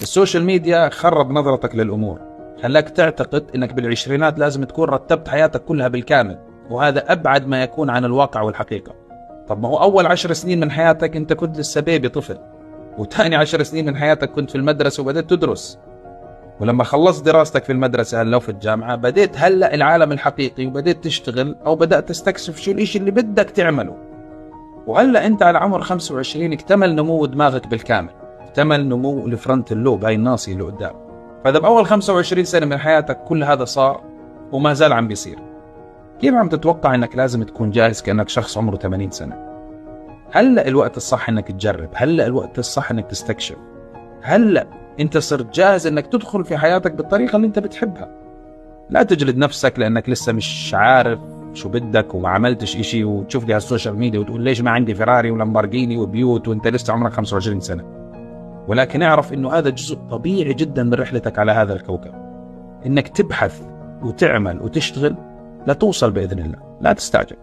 السوشيال ميديا خرب نظرتك للأمور، خلاك تعتقد انك بالعشرينات لازم تكون رتبت حياتك كلها بالكامل، وهذا أبعد ما يكون عن الواقع والحقيقة. طب ما هو أول 10 سنين من حياتك أنت كنت لسه بيبي طفل، وتاني 10 سنين من حياتك كنت في المدرسة وبدأت تدرس، ولما خلصت دراستك في المدرسة هلا وفي الجامعة بديت هلأ العالم الحقيقي وبديت تشتغل أو بدأت تستكشف شو الإشي اللي بدك تعمله. وهلأ أنت على عمر 25 اكتمل نمو دماغك بالكامل، اكتمل نمو الفرونت اللوب، هاي الناصية اللي قدام. فإذا بأول 25 سنة من حياتك كل هذا صار وما زال عم بيصير، كيف عم تتوقع انك لازم تكون جاهز كأنك شخص عمره 80 سنة؟ هلأ الوقت الصح انك تجرب، هلأ الوقت الصح انك تستكشف، هلأ انت صرت جاهز انك تدخل في حياتك بالطريقة اللي انت بتحبها. لا تجلد نفسك لانك لسه مش عارف شو بدك وما عملتش اشي، وتشوف لي هالسوشيال ميديا وتقول ليش ما عندي فيراري ولامبورجيني وبيوت وانت لسه عمرك 25 سنة. ولكن اعرف انه هذا جزء طبيعي جدا من رحلتك على هذا الكوكب، انك تبحث وتعمل وتشتغل لتوصل بإذن الله. لا تستعجل.